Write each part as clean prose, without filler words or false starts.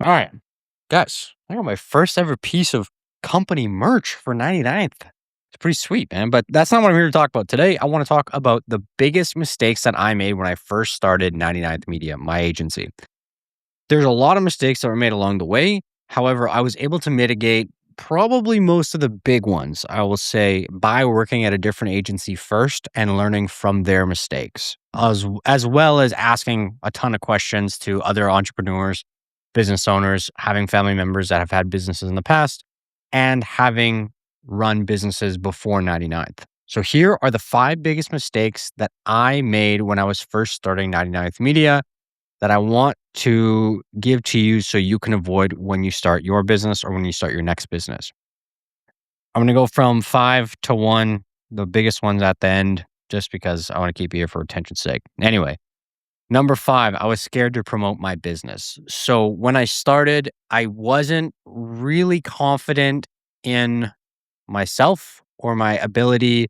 All right, guys, I got my first ever piece of company merch for 99th. It's pretty sweet, man. But that's not what I'm here to talk about. Today, I want to talk about the biggest mistakes that I made when I first started 99th Media, my agency. There's a lot of mistakes that were made along the way. However, I was able to mitigate probably most of the big ones, I will say, by working at a different agency first and learning from their mistakes, as well as asking a ton of questions to other entrepreneurs, business owners, having family members that have had businesses in the past, and having run businesses before 99th. So here are the 5 biggest mistakes that I made when I was first starting 99th Media that I want to give to you so you can avoid when you start your business or when you start your next business. I'm going to go from 5 to 1, the biggest ones at the end, just because I want to keep you here for attention's sake. Anyway, number 5, I was scared to promote my business. So when I started, I wasn't really confident in myself or my ability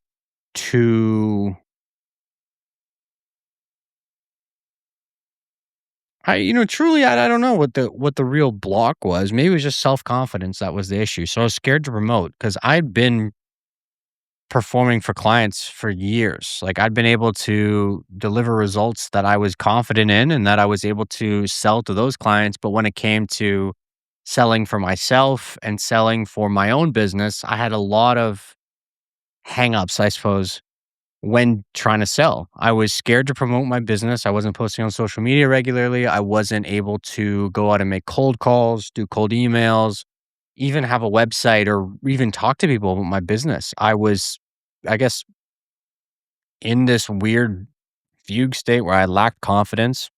to truly, I don't know what the real block was. Maybe it was just self-confidence that was the issue. So I was scared to promote because 'cause I'd been performing for clients for years. Like, I'd been able to deliver results that I was confident in and that I was able to sell to those clients, but when it came to selling for myself and selling for my own business, I had a lot of hangups, I suppose, when trying to sell. I was scared to promote my business. I wasn't posting on social media regularly. I wasn't able to go out and make cold calls, do cold emails, even have a website or even talk to people about my business. I was, I guess, in this weird fugue state where I lacked confidence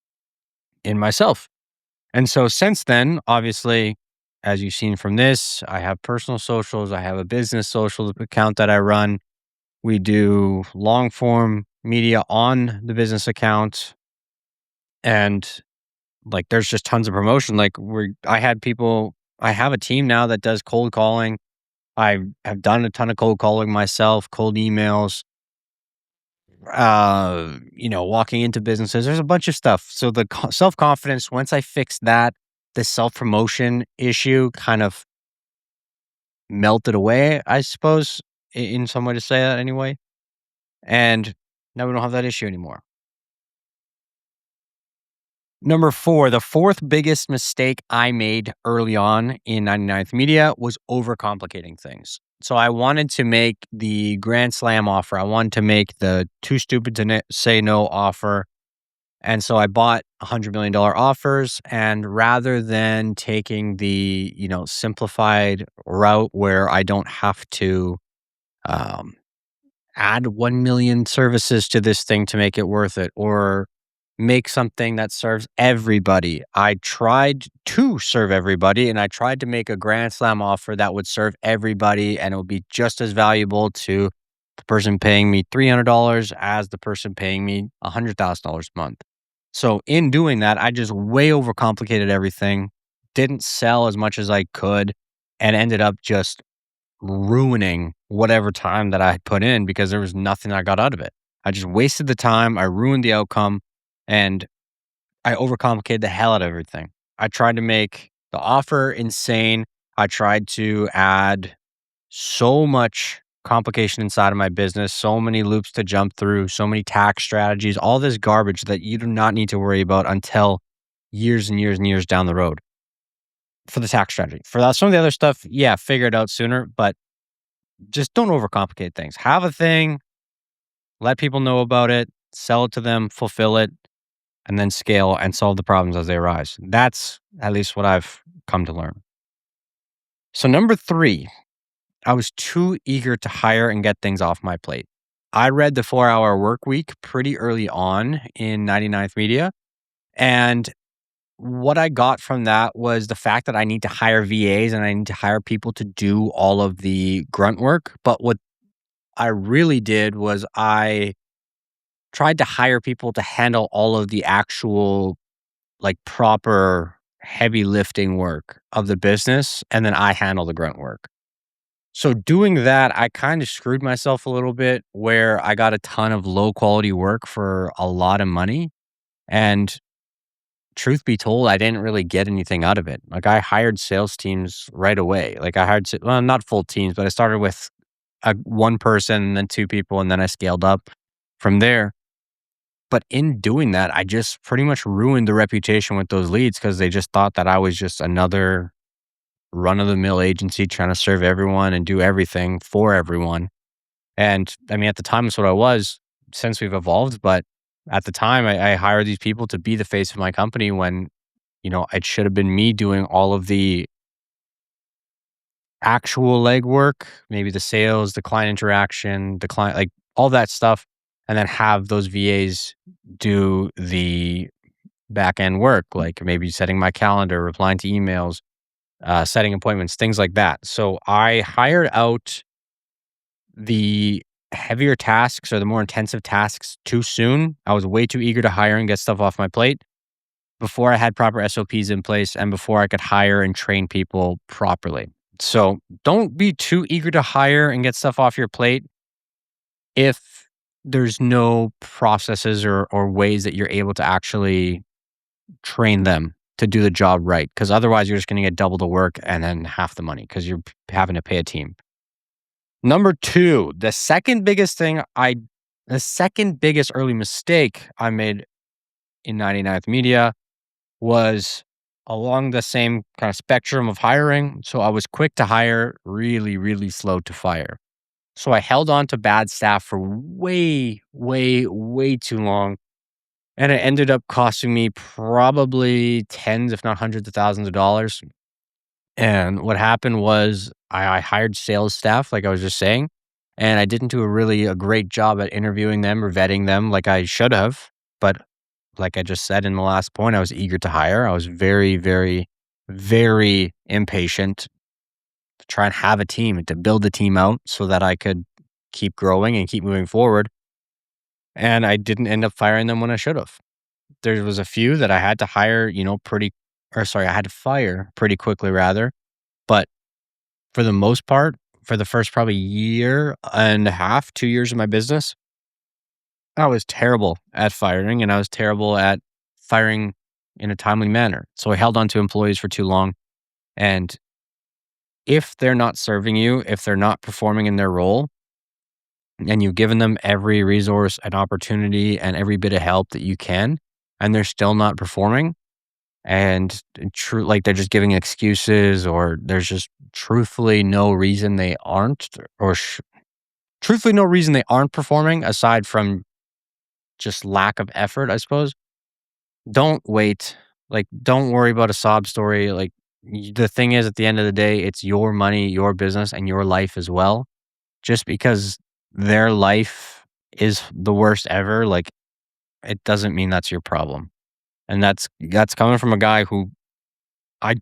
in myself. And so since then, obviously, as you've seen from this, I have personal socials, I have a business social account that I run. We do long form media on the business account and like there's just tons of promotion. Like I have a team now that does cold calling. I have done a ton of cold calling myself, cold emails, walking into businesses. There's a bunch of stuff. So the self-confidence, once I fixed that, the self-promotion issue kind of melted away, I suppose, in some way to say that anyway. And now we don't have that issue anymore. Number 4, the 4th biggest mistake I made early on in 99th Media was overcomplicating things. So I wanted to make the grand slam offer. I wanted to make the too stupid to say no offer. And so I bought $100 million offers. And rather than taking the, simplified route where I don't have to um, add 1 million services to this thing to make it worth it or make something that serves everybody. I tried to serve everybody and I tried to make a grand slam offer that would serve everybody and it would be just as valuable to the person paying me $300 as the person paying me $100,000 a month. So in doing that, I just way overcomplicated everything, didn't sell as much as I could, and ended up just ruining whatever time that I had put in because there was nothing I got out of it. I just wasted the time, I ruined the outcome, and I overcomplicated the hell out of everything. I tried to make the offer insane. I tried to add so much complication inside of my business, so many loops to jump through, so many tax strategies, all this garbage that you do not need to worry about until years and years and years down the road for the tax strategy. For that, some of the other stuff, yeah, figure it out sooner, but just don't overcomplicate things. Have a thing, let people know about it, sell it to them, fulfill it, and then scale and solve the problems as they arise. That's at least what I've come to learn. So, number 3, I was too eager to hire and get things off my plate. I read The 4 Hour Work Week pretty early on in 99th Media. And what I got from that was the fact that I need to hire VAs and I need to hire people to do all of the grunt work. But what I really did was I tried to hire people to handle all of the actual, like, proper heavy lifting work of the business, and then I handle the grunt work. So doing that, I kind of screwed myself a little bit where I got a ton of low quality work for a lot of money. And truth be told, I didn't really get anything out of it. Like I hired sales teams right away. Like I hired, well, not full teams, but I started with one person, and then two people, and then I scaled up from there. But in doing that, I just pretty much ruined the reputation with those leads because they just thought that I was just another run of the mill agency trying to serve everyone and do everything for everyone. And I mean, at the time, that's what I was. Since we've evolved, but at the time, I hired these people to be the face of my company when it should have been me doing all of the actual legwork, maybe the sales, the client interaction, the client, like all that stuff, and then have those VAs do the back end work, like maybe setting my calendar, replying to emails, setting appointments, things like that. So I hired out the heavier tasks or the more intensive tasks too soon. I was way too eager to hire and get stuff off my plate before I had proper SOPs in place and before I could hire and train people properly. So don't be too eager to hire and get stuff off your plate if there's no processes or ways that you're able to actually train them to do the job right. Because otherwise, you're just going to get double the work and then half the money because you're having to pay a team. Number two, the second biggest early mistake I made in 99th Media was along the same kind of spectrum of hiring. So I was quick to hire, really, really slow to fire. So I held on to bad staff for way, way, way too long. And it ended up costing me probably tens, if not hundreds of thousands of dollars. And what happened was I hired sales staff, like I was just saying, and I didn't do a great job at interviewing them or vetting them like I should have. But like I just said in the last point, I was eager to hire. I was very, very, very impatient to try and have a team and to build the team out so that I could keep growing and keep moving forward. And I didn't end up firing them when I should have. There was a few that I had to hire, I had to fire pretty quickly rather. But for the most part, for the first probably year and a half, 2 years of my business, I was terrible at firing and I was terrible at firing in a timely manner. So I held on to employees for too long. And if they're not serving you, if they're not performing in their role, and you've given them every resource and opportunity and every bit of help that you can, and they're still not performing, and true, like they're just giving excuses, or there's just truthfully no reason they aren't, truthfully no reason they aren't performing aside from just lack of effort, I suppose. Don't wait. Like, don't worry about a sob story. Like, the thing is, at the end of the day, it's your money, your business, and your life as well. Just because their life is the worst ever, like, it doesn't mean that's your problem. And that's coming from a guy who I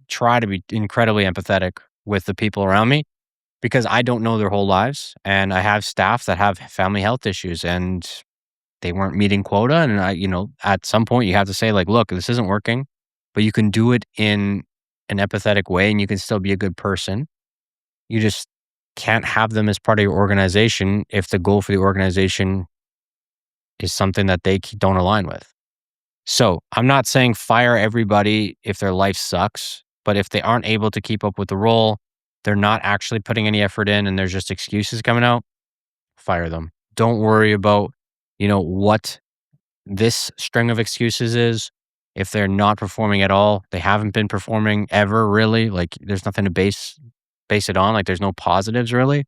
try to be incredibly empathetic with the people around me because I don't know their whole lives. And I have staff that have family health issues and they weren't meeting quota. And at some point you have to say, like, look, this isn't working, but you can do it in an empathetic way and you can still be a good person. You just can't have them as part of your organization if the goal for the organization is something that they don't align with. So I'm not saying fire everybody if their life sucks, but if they aren't able to keep up with the role, they're not actually putting any effort in and there's just excuses coming out, fire them. Don't worry about, what this string of excuses is. If they're not performing at all, they haven't been performing ever really. Like there's nothing to base it on. Like there's no positives really.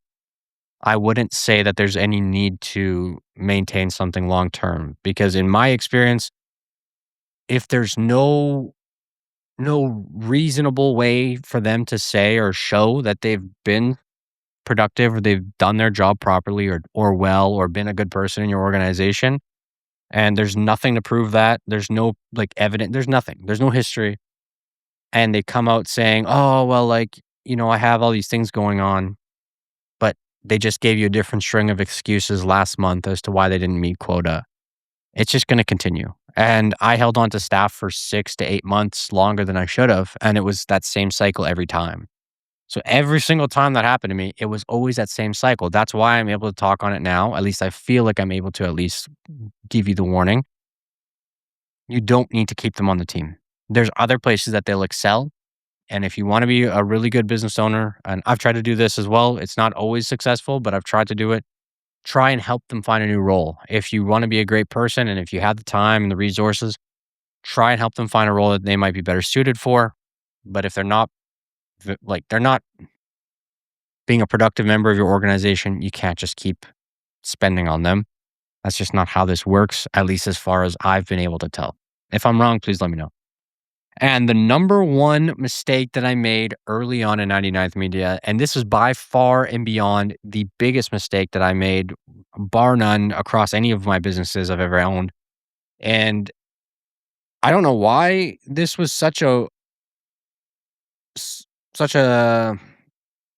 I wouldn't say that there's any need to maintain something long term because in my experience, if there's no reasonable way for them to say or show that they've been productive or they've done their job properly or well or been a good person in your organization, and there's nothing to prove that, there's no like evidence, there's nothing, there's no history, and they come out saying, oh well, like, I have all these things going on, but they just gave you a different string of excuses last month as to why they didn't meet quota. It's just going to continue. And I held on to staff for 6 to 8 months longer than I should have. And it was that same cycle every time. So every single time that happened to me, it was always that same cycle. That's why I'm able to talk on it now. At least I feel like I'm able to at least give you the warning. You don't need to keep them on the team. There's other places that they'll excel. And if you want to be a really good business owner, and I've tried to do this as well, it's not always successful, but I've tried to do it. Try and help them find a new role. If you want to be a great person and if you have the time and the resources, try and help them find a role that they might be better suited for. But if they're not, they're not being a productive member of your organization, you can't just keep spending on them. That's just not how this works, at least as far as I've been able to tell. If I'm wrong, please let me know. And the number one mistake that I made early on in 99th Media, and this is by far and beyond the biggest mistake that I made, bar none, across any of my businesses I've ever owned. And I don't know why this was such a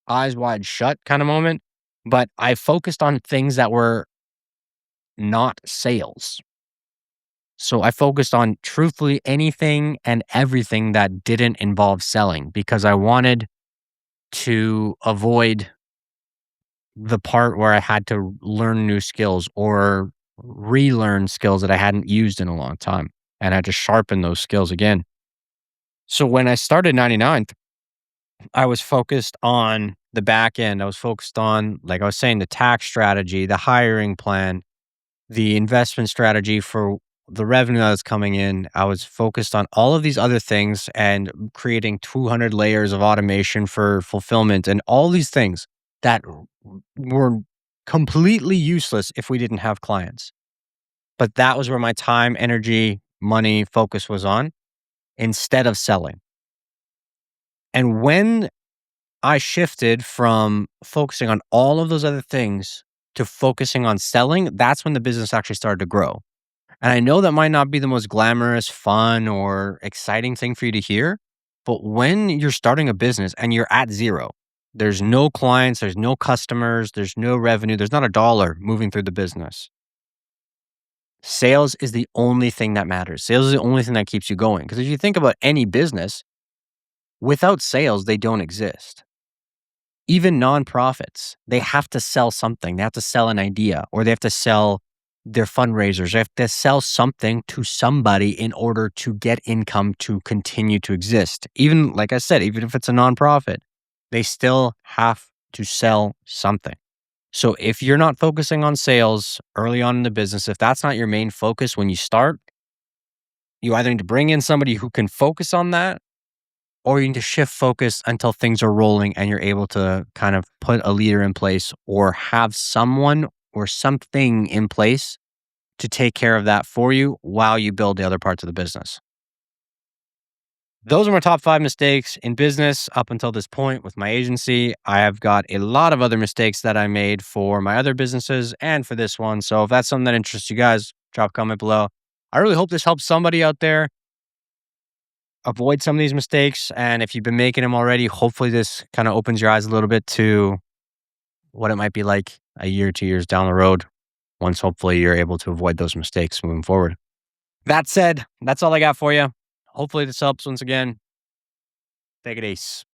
eyes wide shut kind of moment, but I focused on things that were not sales. So I focused on truthfully anything and everything that didn't involve selling because I wanted to avoid the part where I had to learn new skills or relearn skills that I hadn't used in a long time. And I had to sharpen those skills again. So when I started 99th, I was focused on the back end. I was focused on, like I was saying, the tax strategy, the hiring plan, the investment strategy for the revenue that was coming in. I was focused on all of these other things and creating 200 layers of automation for fulfillment and all these things that were completely useless if we didn't have clients. But that was where my time, energy, money, focus was on instead of selling. And when I shifted from focusing on all of those other things to focusing on selling, that's when the business actually started to grow. And I know that might not be the most glamorous, fun, or exciting thing for you to hear, but when you're starting a business and you're at zero, there's no clients, there's no customers, there's no revenue, there's not a dollar moving through the business. Sales is the only thing that matters. Sales is the only thing that keeps you going. Because if you think about any business, without sales, they don't exist. Even nonprofits, they have to sell something. They have to sell an idea or they have to sell their fundraisers. They have to sell something to somebody in order to get income to continue to exist. Even, like I said, even if it's a nonprofit, they still have to sell something. So if you're not focusing on sales early on in the business, if that's not your main focus when you start, you either need to bring in somebody who can focus on that or you need to shift focus until things are rolling and you're able to kind of put a leader in place or have someone or something in place to take care of that for you while you build the other parts of the business. Those are my top 5 mistakes in business up until this point with my agency. I have got a lot of other mistakes that I made for my other businesses and for this one. So if that's something that interests you guys, drop a comment below. I really hope this helps somebody out there avoid some of these mistakes. And if you've been making them already, hopefully this kind of opens your eyes a little bit to what it might be like a year, 2 years down the road once hopefully you're able to avoid those mistakes moving forward. That said, that's all I got for you. Hopefully this helps once again. Take it easy.